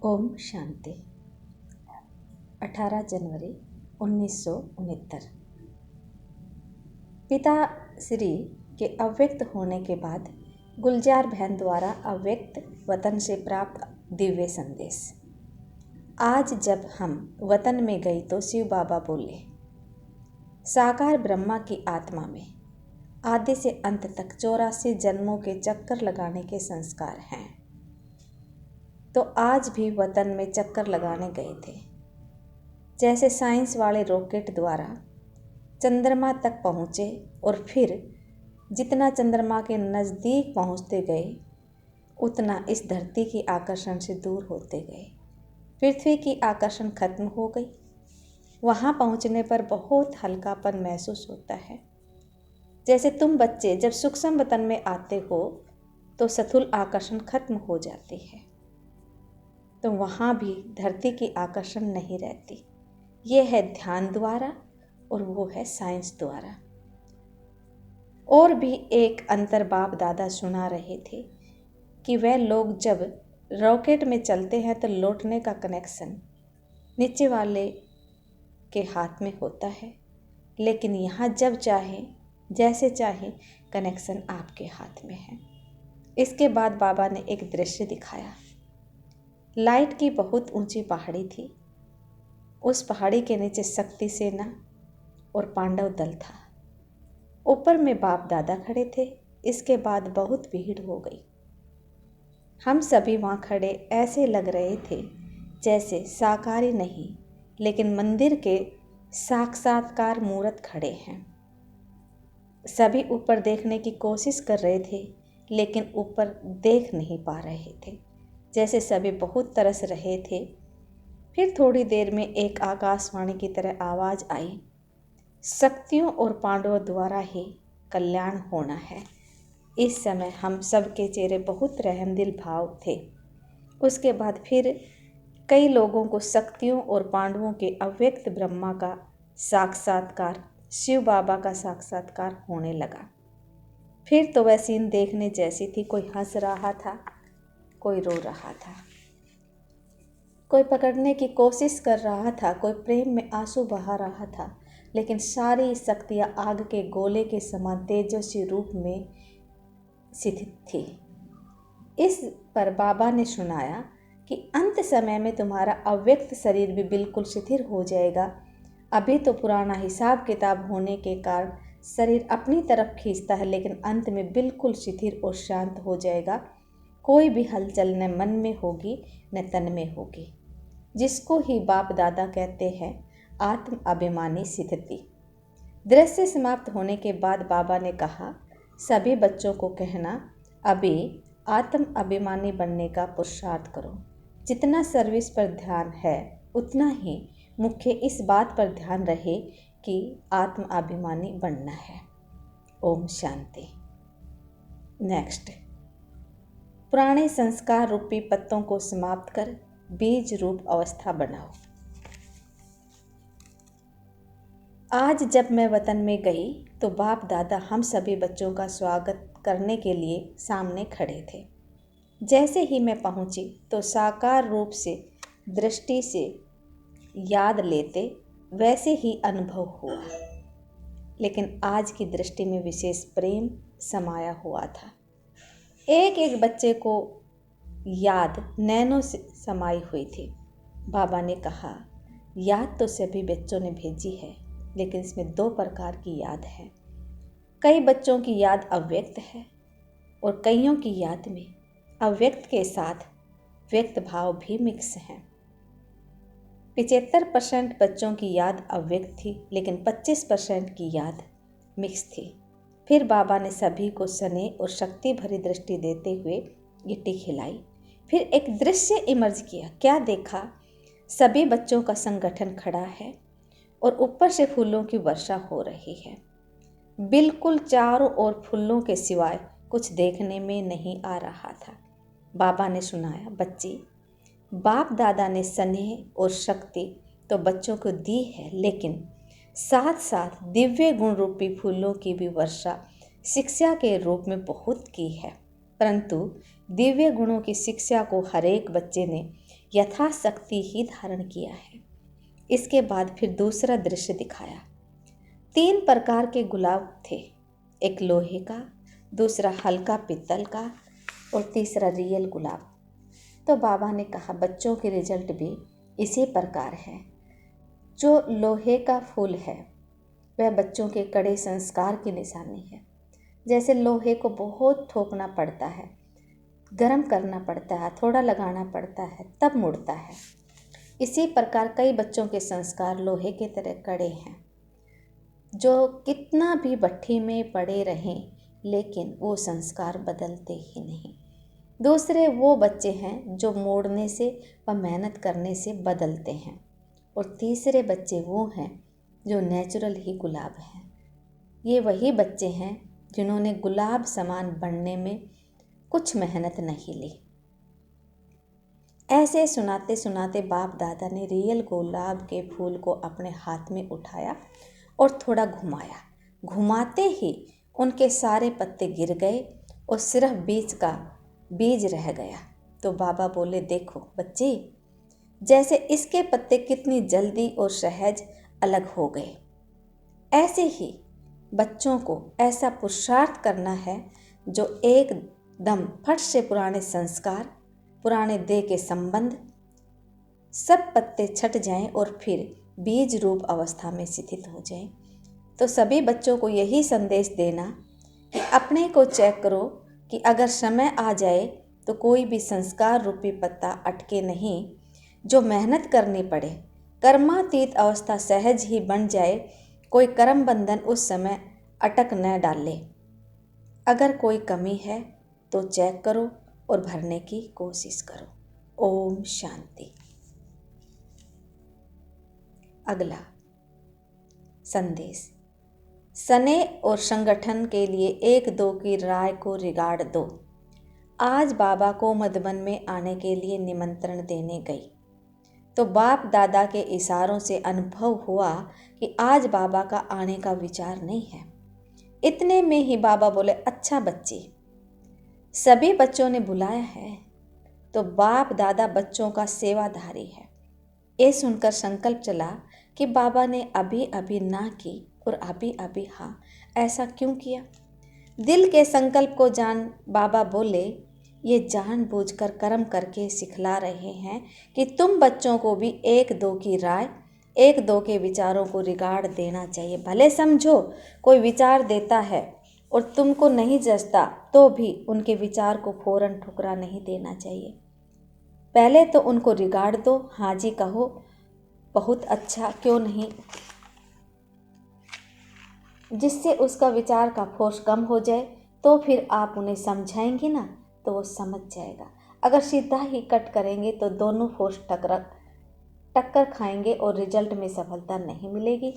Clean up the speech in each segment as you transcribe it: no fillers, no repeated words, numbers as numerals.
ओम शांति। 18 जनवरी 1969। पिता श्री के अव्यक्त होने के बाद गुलजार बहन द्वारा अव्यक्त वतन से प्राप्त दिव्य संदेश। आज जब हम वतन में गए तो शिव बाबा बोले, साकार ब्रह्मा की आत्मा में आदि से अंत तक 84 जन्मों के चक्कर लगाने के संस्कार हैं। तो आज भी वतन में चक्कर लगाने गए थे। जैसे साइंस वाले रॉकेट द्वारा चंद्रमा तक पहुँचे और फिर जितना चंद्रमा के नज़दीक पहुँचते गए उतना इस धरती की आकर्षण से दूर होते गए। पृथ्वी की आकर्षण खत्म हो गई। वहाँ पहुँचने पर बहुत हल्कापन महसूस होता है। जैसे तुम बच्चे जब सूक्ष्म वतन में आते हो तो स्थूल आकर्षण खत्म हो जाती है, तो वहाँ भी धरती की आकर्षण नहीं रहती। ये है ध्यान द्वारा और वो है साइंस द्वारा। और भी एक अंतर बाप दादा सुना रहे थे कि वह लोग जब रॉकेट में चलते हैं तो लौटने का कनेक्शन नीचे वाले के हाथ में होता है, लेकिन यहाँ जब चाहे जैसे चाहे कनेक्शन आपके हाथ में है। इसके बाद बाबा ने एक दृश्य दिखाया। लाइट की बहुत ऊंची पहाड़ी थी। उस पहाड़ी के नीचे शक्ति सेना और पांडव दल था। ऊपर में बाप दादा खड़े थे। इसके बाद बहुत भीड़ हो गई। हम सभी वहाँ खड़े ऐसे लग रहे थे जैसे साकारी नहीं लेकिन मंदिर के साक्षात्कार मूर्त खड़े हैं। सभी ऊपर देखने की कोशिश कर रहे थे लेकिन ऊपर देख नहीं पा रहे थे, जैसे सभी बहुत तरस रहे थे। फिर थोड़ी देर में एक आकाशवाणी की तरह आवाज़ आई, शक्तियों और पांडवों द्वारा ही कल्याण होना है। इस समय हम सब के चेहरे बहुत रहमदिल भाव थे। उसके बाद फिर कई लोगों को शक्तियों और पांडवों के अव्यक्त ब्रह्मा का साक्षात्कार, शिव बाबा का साक्षात्कार होने लगा। फिर तो वह सीन देखने जैसी थी। कोई हंस रहा था, कोई रो रहा था, कोई पकड़ने की कोशिश कर रहा था, कोई प्रेम में आंसू बहा रहा था, लेकिन सारी शक्तियाँ आग के गोले के समान तेजस्वी रूप में स्थित थी। इस पर बाबा ने सुनाया कि अंत समय में तुम्हारा अव्यक्त शरीर भी बिल्कुल शिथिल हो जाएगा। अभी तो पुराना हिसाब किताब होने के कारण शरीर अपनी तरफ खींचता है, लेकिन अंत में बिल्कुल शिथिल और शांत हो जाएगा। कोई भी हलचल न मन में होगी न तन में होगी, जिसको ही बाप दादा कहते हैं आत्म अभिमानी स्थिति। दृश्य समाप्त होने के बाद बाबा ने कहा, सभी बच्चों को कहना, अभी आत्म अभिमानी बनने का पुरुषार्थ करो। जितना सर्विस पर ध्यान है उतना ही मुख्य इस बात पर ध्यान रहे कि आत्म अभिमानी बनना है। ओम शांति। नेक्स्ट, पुराने संस्कार रूपी पत्तों को समाप्त कर बीज रूप अवस्था बनाओ। आज जब मैं वतन में गई तो बाप दादा हम सभी बच्चों का स्वागत करने के लिए सामने खड़े थे। जैसे ही मैं पहुंची तो साकार रूप से दृष्टि से याद लेते वैसे ही अनुभव हुआ, लेकिन आज की दृष्टि में विशेष प्रेम समाया हुआ था। एक एक बच्चे को याद नैनों से समाई हुई थी। बाबा ने कहा, याद तो सभी बच्चों ने भेजी है, लेकिन इसमें 2 प्रकार की याद है। कई बच्चों की याद अव्यक्त है और कईयों की याद में अव्यक्त के साथ व्यक्त भाव भी मिक्स हैं। 75% बच्चों की याद अव्यक्त थी, लेकिन 25% की याद मिक्स थी। फिर बाबा ने सभी को स्नेह और शक्ति भरी दृष्टि देते हुए गिट्टी खिलाई। फिर एक दृश्य इमर्ज किया। क्या देखा? सभी बच्चों का संगठन खड़ा है और ऊपर से फूलों की वर्षा हो रही है। बिल्कुल चारों ओर फूलों के सिवाय कुछ देखने में नहीं आ रहा था। बाबा ने सुनाया, बच्ची, बाप दादा ने स्नेह और शक्ति तो बच्चों को दी है, लेकिन साथ साथ दिव्य गुण रूपी फूलों की भी वर्षा शिक्षा के रूप में बहुत की है। परंतु दिव्य गुणों की शिक्षा को हरेक बच्चे ने यथाशक्ति ही धारण किया है। इसके बाद फिर दूसरा दृश्य दिखाया। 3 प्रकार के गुलाब थे, एक लोहे का, दूसरा हल्का पीतल का और तीसरा रियल गुलाब। तो बाबा ने कहा बच्चों के रिजल्ट भी इसी प्रकार है। जो लोहे का फूल है वह बच्चों के कड़े संस्कार की निशानी है। जैसे लोहे को बहुत ठोकना पड़ता है, गर्म करना पड़ता है, थोड़ा लगाना पड़ता है, तब मुड़ता है। इसी प्रकार कई बच्चों के संस्कार लोहे के तरह कड़े हैं, जो कितना भी भट्ठी में पड़े रहें लेकिन वो संस्कार बदलते ही नहीं। दूसरे वो बच्चे हैं जो मोड़ने से व मेहनत करने से बदलते हैं, और तीसरे बच्चे वो हैं जो नेचुरल ही गुलाब हैं। ये वही बच्चे हैं जिन्होंने गुलाब समान बनने में कुछ मेहनत नहीं ली। ऐसे सुनाते सुनाते बाप दादा ने रियल गुलाब के फूल को अपने हाथ में उठाया और थोड़ा घुमाया। घुमाते ही उनके सारे पत्ते गिर गए और सिर्फ बीज का बीज रह गया। तो बाबा बोले, देखो बच्चे, जैसे इसके पत्ते कितनी जल्दी और सहज अलग हो गए, ऐसे ही बच्चों को ऐसा पुरुषार्थ करना है जो एकदम फट से पुराने संस्कार, पुराने देह के संबंध सब पत्ते छट जाएं और फिर बीज रूप अवस्था में स्थित हो जाएं। तो सभी बच्चों को यही संदेश देना कि अपने को चेक करो कि अगर समय आ जाए तो कोई भी संस्कार रूपी पत्ता अटके नहीं, जो मेहनत करनी पड़े, कर्मातीत अवस्था सहज ही बन जाए, कोई कर्म बंधन उस समय अटक न डाले। अगर कोई कमी है तो चेक करो और भरने की कोशिश करो। ओम शांति। अगला संदेश, सने और संगठन के लिए 1-2 की राय को रिगार्ड दो। आज बाबा को मधुबन में आने के लिए निमंत्रण देने गई तो बाप दादा के इशारों से अनुभव हुआ कि आज बाबा का आने का विचार नहीं है। इतने में ही बाबा बोले, अच्छा बच्ची, सभी बच्चों ने बुलाया है तो बाप दादा बच्चों का सेवाधारी है। ये सुनकर संकल्प चला कि बाबा ने अभी अभी ना की और अभी अभी हाँ, ऐसा क्यों किया? दिल के संकल्प को जान बाबा बोले, ये जानबूझकर कर्म करके सिखला रहे हैं कि तुम बच्चों को भी 1-2 की राय, 1-2 के विचारों को रिगार्ड देना चाहिए। भले समझो कोई विचार देता है और तुमको नहीं जचता तो भी उनके विचार को फौरन ठुकरा नहीं देना चाहिए। पहले तो उनको रिगार्ड दो, हाँ जी कहो, बहुत अच्छा, क्यों नहीं, जिससे उसका विचार का फोर्स कम हो जाए। तो फिर आप उन्हें समझाएंगे ना तो वो समझ जाएगा। अगर सीधा ही कट करेंगे तो दोनों फोर्स टक्कर खाएंगे और रिजल्ट में सफलता नहीं मिलेगी।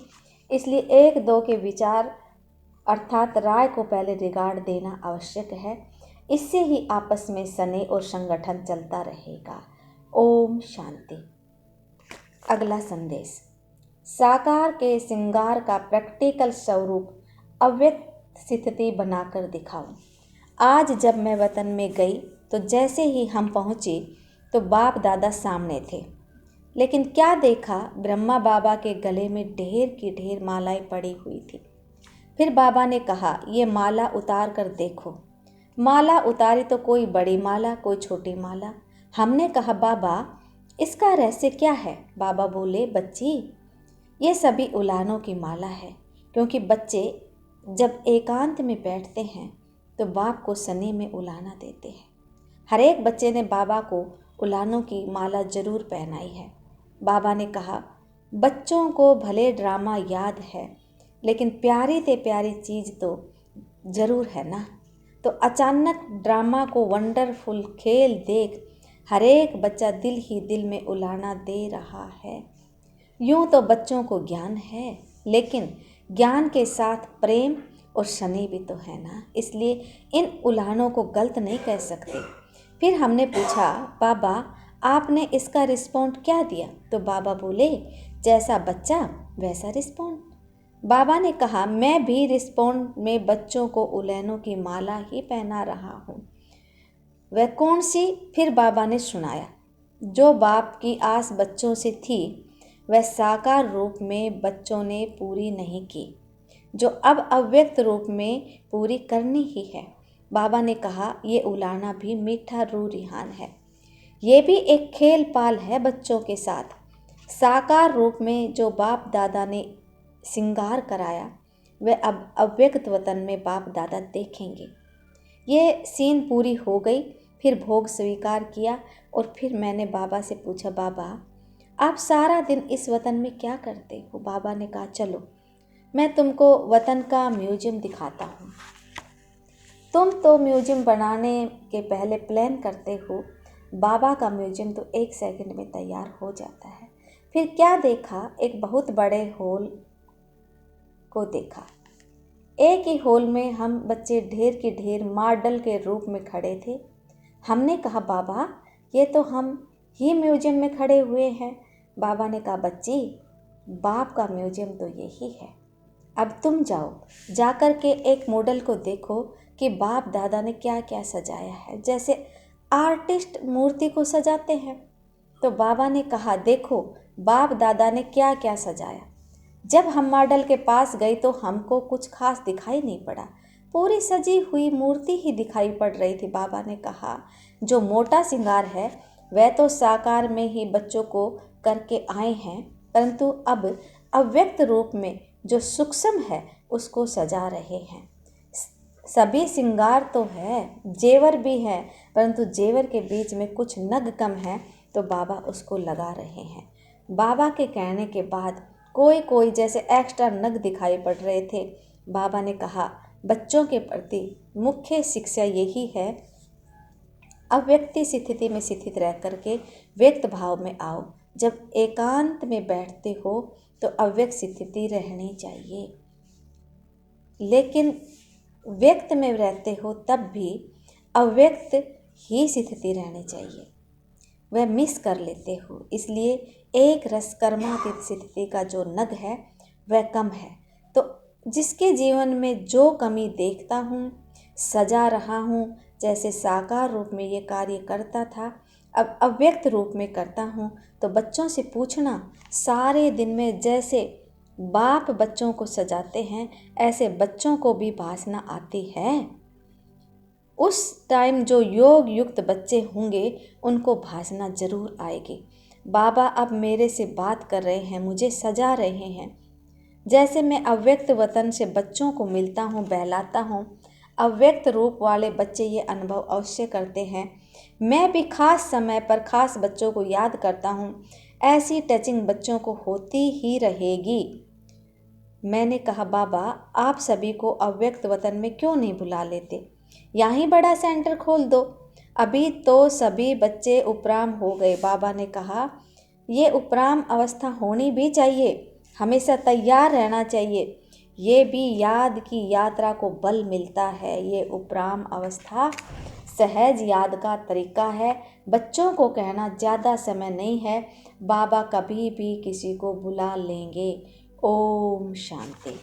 इसलिए 1-2 के विचार अर्थात राय को पहले रिगार्ड देना आवश्यक है। इससे ही आपस में स्नेह और संगठन चलता रहेगा। ओम शांति। अगला संदेश, साकार के श्रृंगार का प्रैक्टिकल स्वरूप अव्यक्त स्थिति बनाकर दिखाओ। आज जब मैं वतन में गई तो जैसे ही हम पहुँचे तो बाप दादा सामने थे, लेकिन क्या देखा, ब्रह्मा बाबा के गले में ढेर की ढेर मालाएं पड़ी हुई थी। फिर बाबा ने कहा, ये माला उतार कर देखो। माला उतारी तो कोई बड़ी माला, कोई छोटी माला। हमने कहा, बाबा इसका रहस्य क्या है? बाबा बोले, बच्ची, ये सभी उलानों की माला है, क्योंकि बच्चे जब एकांत में बैठते हैं तो बाप को सने में उलाना देते हैं। हर एक बच्चे ने बाबा को उलानों की माला जरूर पहनाई है। बाबा ने कहा, बच्चों को भले ड्रामा याद है लेकिन प्यारी ते प्यारी चीज़ तो ज़रूर है ना। तो अचानक ड्रामा को वंडरफुल खेल देख हर एक बच्चा दिल ही दिल में उलाना दे रहा है। यूँ तो बच्चों को ज्ञान है, लेकिन ज्ञान के साथ प्रेम और शनि भी तो है ना, इसलिए इन उलानों को गलत नहीं कह सकते। फिर हमने पूछा, बाबा आपने इसका रिस्पॉन्ड क्या दिया? तो बाबा बोले, जैसा बच्चा वैसा रिस्पॉन्ड। बाबा ने कहा, मैं भी रिस्पॉन्ड में बच्चों को उलैनों की माला ही पहना रहा हूँ। वह कौन सी? फिर बाबा ने सुनाया, जो बाप की आस बच्चों से थी वह साकार रूप में बच्चों ने पूरी नहीं की, जो अब अव्यक्त रूप में पूरी करनी ही है। बाबा ने कहा, ये उलाना भी मीठा रू रिहान है, ये भी एक खेल पाल है बच्चों के साथ। साकार रूप में जो बाप दादा ने सिंगार कराया वह अब अव्यक्त वतन में बाप दादा देखेंगे। ये सीन पूरी हो गई। फिर भोग स्वीकार किया और फिर मैंने बाबा से पूछा, बाबा आप सारा दिन इस वतन में क्या करते हो? बाबा ने कहा, चलो मैं तुमको वतन का म्यूजियम दिखाता हूँ। तुम तो म्यूजियम बनाने के पहले प्लान करते हो, बाबा का म्यूजियम तो 1 सेकंड में तैयार हो जाता है। फिर क्या देखा? एक बहुत बड़े हॉल को देखा। एक ही हॉल में हम बच्चे ढेर के ढेर मॉडल के रूप में खड़े थे। हमने कहा, बाबा ये तो हम ही म्यूजियम में खड़े हुए हैं। बाबा ने कहा, बच्ची बाप का म्यूजियम तो यही है। अब तुम जाओ, जाकर के एक मॉडल को देखो कि बाप दादा ने क्या क्या सजाया है, जैसे आर्टिस्ट मूर्ति को सजाते हैं। तो बाबा ने कहा, देखो बाप दादा ने क्या क्या सजाया। जब हम मॉडल के पास गए तो हमको कुछ खास दिखाई नहीं पड़ा, पूरी सजी हुई मूर्ति ही दिखाई पड़ रही थी। बाबा ने कहा, जो मोटा श्रृंगार है वह तो साकार में ही बच्चों को करके आए हैं, परंतु अब अव्यक्त रूप में जो सूक्ष्म है उसको सजा रहे हैं। सभी श्रृंगार तो है, जेवर भी है, परंतु जेवर के बीच में कुछ नग कम है तो बाबा उसको लगा रहे हैं। बाबा के कहने के बाद कोई कोई जैसे एक्स्ट्रा नग दिखाई पड़ रहे थे। बाबा ने कहा, बच्चों के प्रति मुख्य शिक्षा यही है, अव्यक्त स्थिति में स्थित रह करके व्यक्त भाव में आओ। जब एकांत में बैठते हो तो अव्यक्त स्थिति रहनी चाहिए, लेकिन व्यक्त में रहते हो तब भी अव्यक्त ही स्थिति रहनी चाहिए, वह मिस कर लेते हो। इसलिए एक रसकर्मातीत स्थिति का जो नग है वह कम है। तो जिसके जीवन में जो कमी देखता हूँ, सजा रहा हूँ, जैसे साकार रूप में ये कार्य करता था अब अव्यक्त रूप में करता हूँ, तो बच्चों से पूछना, सारे दिन में जैसे बाप बच्चों को सजाते हैं ऐसे बच्चों को भी भासना आती है। उस टाइम जो योग युक्त बच्चे होंगे उनको भासना जरूर आएगी। बाबा अब मेरे से बात कर रहे हैं, मुझे सजा रहे हैं। जैसे मैं अव्यक्त वतन से बच्चों को मिलता हूँ, बहलाता हूँ, अव्यक्त रूप वाले बच्चे ये अनुभव अवश्य करते हैं। मैं भी खास समय पर खास बच्चों को याद करता हूँ, ऐसी टचिंग बच्चों को होती ही रहेगी। मैंने कहा, बाबा आप सभी को अव्यक्त वतन में क्यों नहीं बुला लेते, यहाँ ही बड़ा सेंटर खोल दो, अभी तो सभी बच्चे उपराम हो गए। बाबा ने कहा, ये उपराम अवस्था होनी भी चाहिए, हमेशा तैयार रहना चाहिए, ये भी याद की यात्रा को बल मिलता है। ये उपराम अवस्था सहज याद का तरीका है। बच्चों को कहना ज़्यादा समय नहीं है, बाबा कभी भी किसी को बुला लेंगे। ओम शांति।